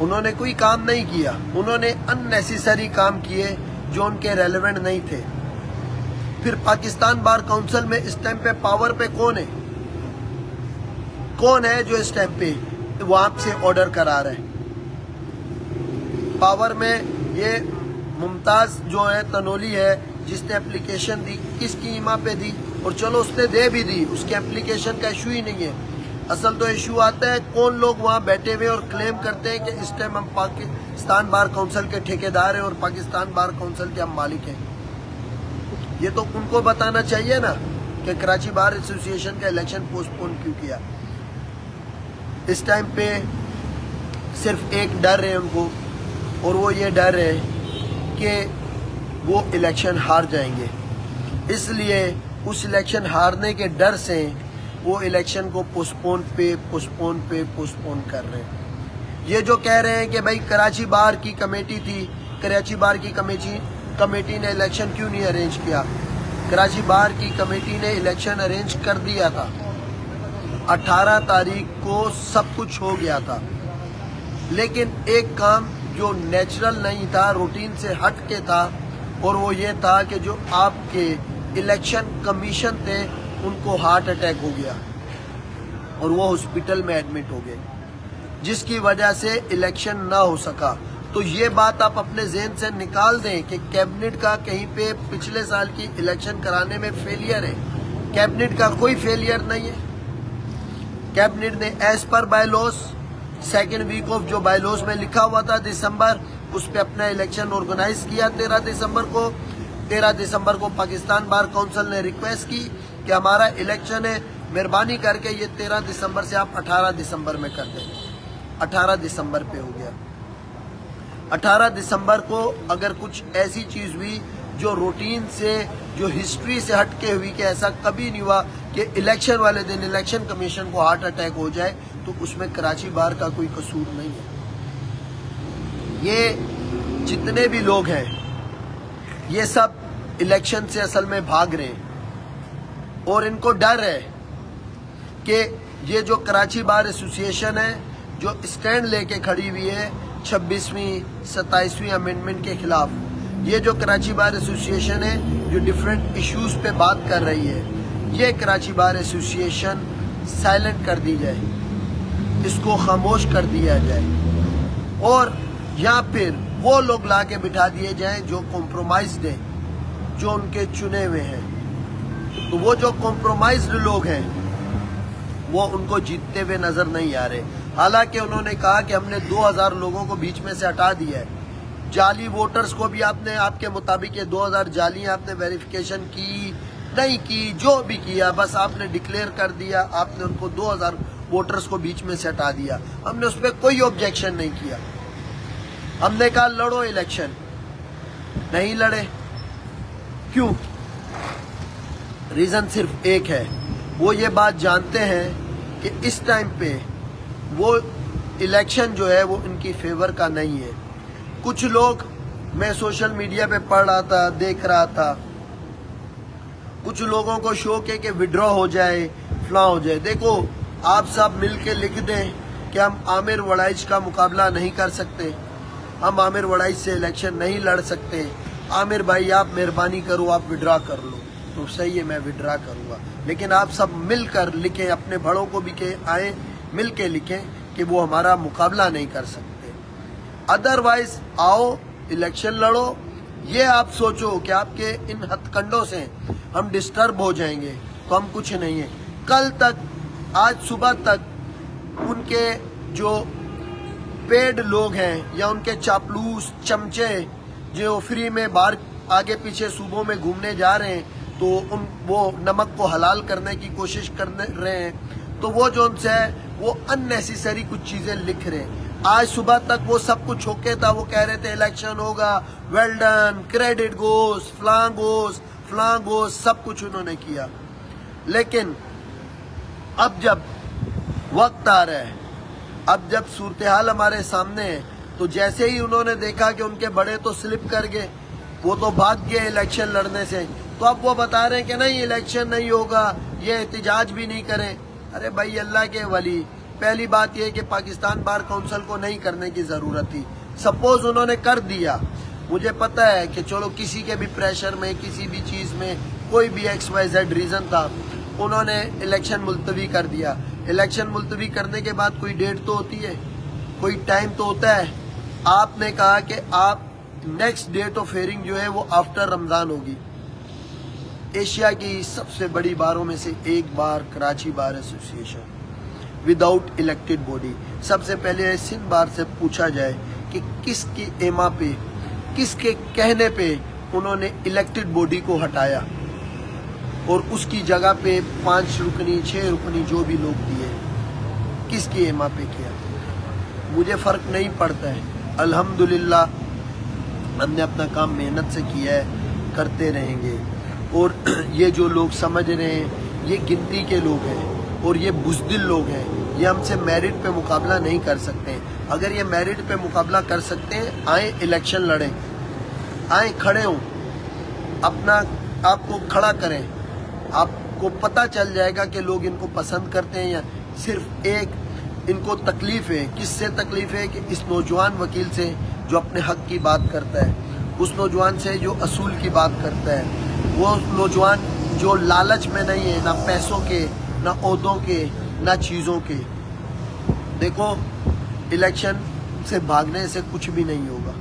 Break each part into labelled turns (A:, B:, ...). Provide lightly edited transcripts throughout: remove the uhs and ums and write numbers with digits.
A: انہوں نے کوئی کام نہیں کیا، انہوں نے اننیسیسری کام کیے جو ان کے ریلیونٹ نہیں تھے۔ پھر پاکستان بار کونسل میں اس ٹائم پہ پاور پہ کون ہے؟ کون ہے جو اس ٹائم پہ وہاں سے آرڈر کرا رہے ہیں؟ پاور میں یہ ممتاز جو ہے تنولی ہے جس نے اپلیکیشن دی، کس کی ایما پہ دی؟ اور چلو اس نے دے بھی دی، اس کی اپلیکیشن کا ایشو ہی نہیں ہے۔ اصل تو ایشو آتا ہے کون لوگ وہاں بیٹھے ہوئے اور کلیم کرتے ہیں کہ اس ٹائم ہم پاکستان بار کونسل کے ٹھیکیدار ہیں اور پاکستان بار کونسل کے ہم مالک ہیں۔ یہ تو ان کو بتانا چاہیے نا کہ کراچی بار ایسوسی ایشن کا الیکشن پوسٹ پون کیوں کیا۔ اس ٹائم پہ صرف ایک ڈر ہے ان کو، اور وہ یہ ڈر ہے کہ وہ الیکشن ہار جائیں گے، اس لیے اس الیکشن ہارنے کے ڈر سے وہ الیکشن کو پوسٹ پون کر رہے ہیں۔ یہ جو کہہ رہے ہیں کہ بھائی کراچی بار کی کمیٹی تھی، کراچی بار کی کمیٹی نے الیکشن کیوں نہیں ارینج کیا؟ کراچی بار کی کمیٹی نے الیکشن ارینج کر دیا تھا، 18 تاریخ کو سب کچھ ہو گیا تھا، لیکن ایک کام جو نیچرل نہیں تھا، روٹین سے ہٹ کے تھا، اور وہ یہ تھا کہ جو آپ کے الیکشن کمیشن تھے ان کو ہارٹ اٹیک ہو گیا اور وہ ہاسپٹل میں ایڈمٹ ہو گئے، جس کی وجہ سے الیکشن نہ ہو سکا۔ تو یہ بات آپ اپنے ذہن سے نکال دیں کہ کیبنٹ کا کہیں پہ پچھلے سال کی الیکشن کرانے میں فیلئر ہے۔ کیبنٹ کا کوئی فیلئر نہیں ہے۔ کیبنٹ نے as per bylaws second week of جو بائی لاس میں لکھا ہوا تھا دسمبر، اس پہ اپنا الیکشن آرگنائز کیا 13 دسمبر کو۔ 13 دسمبر کو پاکستان بار کونسل نے ریکویسٹ کی کہ ہمارا الیکشن ہے، مہربانی کر کے یہ 13 دسمبر سے آپ 18 دسمبر میں کر دیں۔ 18 دسمبر پہ ہو گیا۔ 18 دسمبر کو اگر کچھ ایسی چیز ہوئی جو روٹین سے، جو ہسٹری سے ہٹ کے ہوئی، کہ ایسا کبھی نہیں ہوا کہ الیکشن والے دن الیکشن کمیشن کو ہارٹ اٹیک ہو جائے، تو اس میں کراچی بار کا کوئی قصور نہیں ہے۔ یہ جتنے بھی لوگ ہیں یہ سب الیکشن سے اصل میں بھاگ رہے ہیں، اور ان کو ڈر ہے کہ یہ جو کراچی بار ایسوسی ایشن ہے جو اسٹینڈ لے کے کھڑی ہوئی ہے 26ویں 27ویں امینڈمنٹ کے خلاف، یہ جو کراچی بار ایسوسی ایشن ہے جو ڈیفرنٹ ایشوز پہ بات کر رہی ہے، یہ کراچی بار ایسوسی ایشن سائلنٹ کر دی جائے، اس کو خاموش کر دیا جائے، اور یا پھر وہ لوگ لا کے بٹھا دیے جائیں جو کمپرومائزڈ ہیں، جو ان کے چنے ہوئے ہیں۔ تو وہ جو کمپرومائزڈ لوگ ہیں وہ ان کو جیتتے ہوئے نظر نہیں آ رہے، حالانکہ انہوں نے کہا کہ ہم نے 2000 لوگوں کو بیچ میں سے ہٹا دیا ہے۔ جعلی ووٹرز کو بھی آپ نے، آپ کے مطابق یہ 2000 جعلی آپ نے ویریفیکیشن کی نہیں کی، جو بھی کیا بس آپ نے ڈکلیئر کر دیا، آپ نے ان کو 2000 ووٹرز کو بیچ میں سے ہٹا دیا۔ ہم نے اس پہ کوئی آبجیکشن نہیں کیا، ہم نے کہا لڑو الیکشن، نہیں لڑے۔ کیوں؟ ریزن صرف ایک ہے، وہ یہ بات جانتے ہیں کہ اس ٹائم پہ وہ الیکشن جو ہے وہ ان کی فیور کا نہیں ہے۔ کچھ لوگ، میں سوشل میڈیا پہ پڑھ رہا تھا، دیکھ رہا تھا، کچھ لوگوں کو شوق ہے کہ وڈرا ہو جائے، فلاں ہو جائے۔ دیکھو آپ سب مل کے لکھ دیں کہ ہم عامر وڑائچ کا مقابلہ نہیں کر سکتے، ہم عامر وڑائچ سے الیکشن نہیں لڑ سکتے، عامر بھائی آپ مہربانی کرو آپ وڈرا کر لو، تو صحیح ہے میں وڈرا کروں گا، لیکن آپ سب مل کر لکھیں، اپنے بڑوں کو بھی کہ آئیں مل کے لکھیں کہ وہ ہمارا مقابلہ نہیں کر سکتے۔ ادروائز آؤ الیکشن لڑو۔ یہ آپ سوچو کہ آپ کے ان ہتھ کنڈوں سے ہم ڈسٹرب ہو جائیں گے تو ہم کچھ نہیں ہیں۔ کل تک، آج صبح تک ان کے جو پیڈ لوگ ہیں یا ان کے چاپلوس چمچے جو فری میں باہر آگے پیچھے صوبوں میں گھومنے جا رہے ہیں، تو وہ نمک کو حلال کرنے کی کوشش کر رہے ہیں، تو وہ جو ان سے ہے وہ اننیسیسری کچھ چیزیں لکھ رہے ہیں۔ آج صبح تک وہ سب کچھ اوکے تھا، وہ کہہ رہے تھے الیکشن ہوگا، ویل ڈن، کریڈٹ گوز، فلاں گوز، سب کچھ انہوں نے کیا۔ لیکن اب جب وقت آ رہا ہے، اب جب صورتحال ہمارے سامنے ہے، تو جیسے ہی انہوں نے دیکھا کہ ان کے بڑے تو سلپ کر گئے، وہ تو بھاگ گئے الیکشن لڑنے سے، تو اب وہ بتا رہے ہیں کہ نہیں الیکشن نہیں ہوگا، یہ احتجاج بھی نہیں کریں۔ ارے بھائی اللہ کے ولی، پہلی بات یہ کہ پاکستان بار کونسل کو نہیں کرنے کی ضرورت تھی. سپوز انہوں نے کر دیا, مجھے پتا ہے کہ چلو کسی کے بھی پریشر میں, کسی بھی چیز میں, کوئی بھی XYZ ریزن تھا, انہوں نے الیکشن ملتوی کر دیا. الیکشن ملتوی کرنے کے بعد کوئی ڈیٹ تو ہوتی ہے, کوئی ٹائم تو ہوتا ہے. آپ نے کہا کہ آپ نیکسٹ ڈیٹ آف ہیئرنگ جو ہے وہ آفٹر رمضان ہوگی. ایشیا کی سب سے بڑی باروں میں سے ایک بار کراچی بار ایسوسی ایشن وداؤٹ الیکٹڈ باڈی. سب سے پہلے سندھ بار سے پوچھا جائے کہ کس کی ایما پہ, کس کے کہنے پہ انہوں نے الیکٹڈ باڈی کو ہٹایا اور اس کی جگہ پہ 5 رکنی 6 رکنی جو بھی لوگ دیے, کس کی ایما پہ کیا. مجھے فرق نہیں پڑتا ہے. الحمدللہ ہم نے اپنا کام محنت سے کیا ہے, کرتے رہیں گے. اور یہ جو لوگ سمجھ رہے ہیں یہ گنتی کے لوگ ہیں اور یہ بزدل لوگ ہیں, یہ ہم سے میرٹ پہ مقابلہ نہیں کر سکتے. اگر یہ میرٹ پہ مقابلہ کر سکتے ہیں, آئیں الیکشن لڑیں, آئیں کھڑے ہوں, اپنا آپ کو کھڑا کریں. آپ کو پتہ چل جائے گا کہ لوگ ان کو پسند کرتے ہیں یا صرف ایک ان کو تکلیف ہے. کس سے تکلیف ہے؟ کہ اس نوجوان وکیل سے جو اپنے حق کی بات کرتا ہے, اس نوجوان سے جو اصول کی بات کرتا ہے, وہ نوجوان جو لالچ میں نہیں ہے, نہ پیسوں کے, نہ عہدوں کے, نہ چیزوں کے. دیکھو الیکشن سے بھاگنے سے کچھ بھی نہیں ہوگا.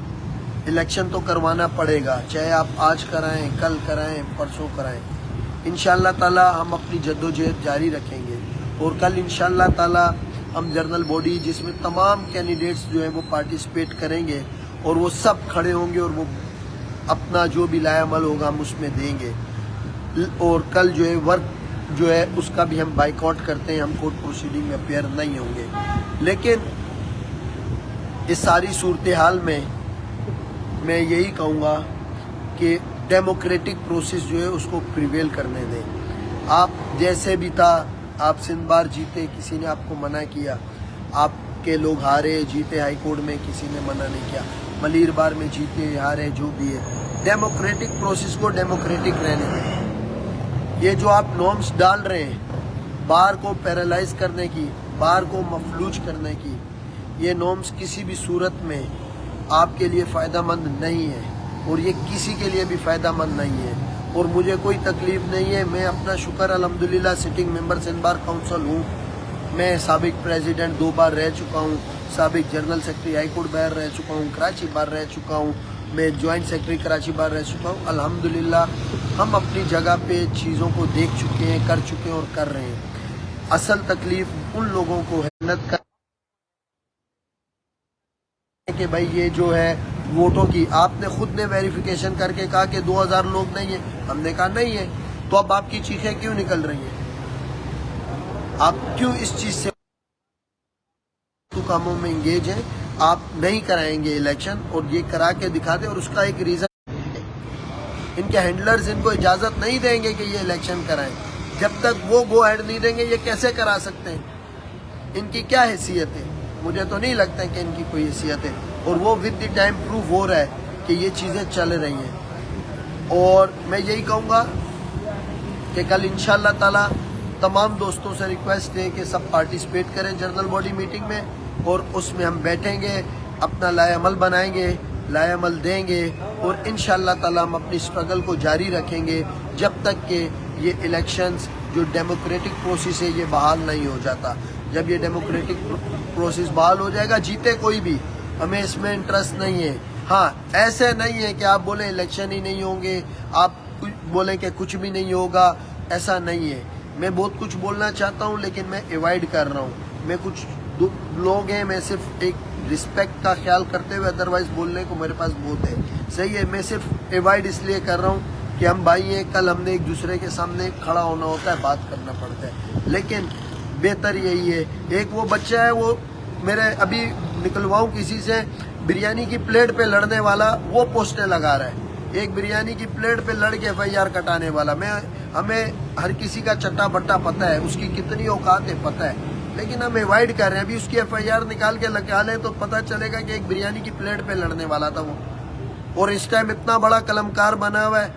A: الیکشن تو کروانا پڑے گا, چاہے آپ آج کرائیں, کل کرائیں, پرسوں کرائیں. انشاءاللہ تعالی ہم اپنی جدوجہد جاری رکھیں گے اور کل انشاءاللہ تعالی ہم جنرل باڈی جس میں تمام کینڈیڈیٹس جو ہیں وہ پارٹیسپیٹ کریں گے اور وہ سب کھڑے ہوں گے اور وہ اپنا جو بھی لائے عمل ہوگا ہم اس میں دیں گے. اور کل جو ہے ورک جو ہے اس کا بھی ہم بائیک آؤٹ کرتے ہیں, ہم کورٹ پروسیڈنگ میں اپیئر نہیں ہوں گے. لیکن اس ساری صورتحال میں میں یہی کہوں گا کہ ڈیموکریٹک پروسیس جو ہے اس کو پریویل کرنے دیں. آپ جیسے بھی تھا, آپ سندھ بار جیتے, کسی نے آپ کو منع کیا, آپ کے لوگ ہارے جیتے ہائی کورٹ میں, کسی نے منع نہیں کیا, ملیر بار میں جیتے ہارے جو بھی ہے. ڈیموکریٹک پروسیس کو ڈیموکریٹک رہنے دیں. یہ جو آپ نارمز ڈال رہے ہیں بار کو پیرالائز کرنے کی, بار کو مفلوج کرنے کی, یہ نارمز کسی بھی صورت میں آپ کے لیے فائدہ مند نہیں ہے اور یہ کسی کے لیے بھی فائدہ مند نہیں ہے. اور مجھے کوئی تکلیف نہیں ہے. میں اپنا شکر الحمدللہ سٹنگ ممبر سندھ بار کونسل ہوں. میں سابق پریزیڈنٹ 2 بار رہ چکا ہوں, سابق general secretary high court bar رہ چکا ہوں, کراچی بار رہ چکا ہوں, میں جوائنٹ سیکرٹری کراچی بار رہ چکا ہوں. الحمدللہ ہم اپنی جگہ پہ چیزوں کو دیکھ چکے ہیں, کر چکے ہیں اور کر رہے ہیں. اصل تکلیف ان لوگوں کو محنت کر کہ بھائی یہ جو ہے ووٹوں کی, آپ نے خود نے ویریفیکیشن کر کے کہا کہ 2000 لوگ نہیں ہیں. ہم نے کہا نہیں ہے, تو اب آپ کی چیخیں کیوں نکل رہی ہیں؟ آپ کیوں اس چیز سے کاموں میں انگیج ہیں؟ آپ نہیں کرائیں گے الیکشن اور یہ کرا کے دکھا دیں. اور اس کا ایک ریزن, ان کے ہینڈلرز ان کو اجازت نہیں دیں گے کہ یہ الیکشن کرائیں. جب تک وہ گو ہیڈ نہیں دیں گے یہ کیسے کرا سکتے ہیں؟ ان کی کیا حیثیت ہے؟ مجھے تو نہیں لگتا کہ ان کی کوئی حیثیت ہے. اور وہ ود دی ٹائم پروف ہو رہا ہے کہ یہ چیزیں چل رہی ہیں. اور میں یہی کہوں گا کہ کل انشاءاللہ تعالی تمام دوستوں سے ریکویسٹ ہے کہ سب پارٹیسپیٹ کریں جنرل باڈی میٹنگ میں, اور اس میں ہم بیٹھیں گے, اپنا لائے عمل بنائیں گے, لائے عمل دیں گے, اور انشاءاللہ تعالی ہم اپنی اسٹرگل کو جاری رکھیں گے جب تک کہ یہ الیکشنز جو ڈیموکریٹک پروسیس ہے یہ بحال نہیں ہو جاتا. جب یہ ڈیموکریٹک پروسیس بحال ہو جائے گا, جیتے کوئی بھی, ہمیں اس میں انٹرسٹ نہیں ہے. ہاں ایسے نہیں ہے کہ آپ بولیں الیکشن ہی نہیں ہوں گے, آپ بولیں کہ کچھ بھی نہیں ہوگا, ایسا نہیں ہے. میں بہت کچھ بولنا چاہتا ہوں لیکن میں ایوائڈ کر رہا ہوں. میں کچھ لوگ ہیں, میں صرف ایک رسپیکٹ کا خیال کرتے ہوئے, ادروائز بولنے کو میرے پاس بہت ہے. صحیح ہے, میں صرف ایوائڈ اس لیے کر رہا ہوں کہ ہم بھائی ہیں, کل ہم نے ایک دوسرے کے سامنے کھڑا ہونا ہوتا ہے, بات کرنا پڑتا ہے. لیکن بہتر یہی ہے, ایک وہ بچہ ہے وہ میرے ابھی نکلواؤں کسی سے, بریانی کی پلیٹ پہ لڑنے والا, وہ پوسٹیں لگا رہا ہے. ایک بریانی کی پلیٹ پہ لڑ کے FIR کٹانے والا. ہمیں ہر کسی کا چٹا بٹا پتہ ہے, اس کی کتنی اوقات ہے پتہ ہے, لیکن ہم ایوائڈ کر رہے ہیں. ابھی اس کی FIR نکال کے لگا لیں تو پتہ چلے گا کہ ایک بریانی کی پلیٹ پہ لڑنے والا تھا وہ, اور اس ٹائم اتنا بڑا قلمکار بنا ہوا ہے.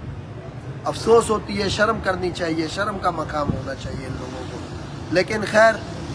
A: افسوس ہوتی ہے, شرم کرنی چاہیے, شرم کا مقام ہونا چاہیے ان لوگوں کو. لیکن خیر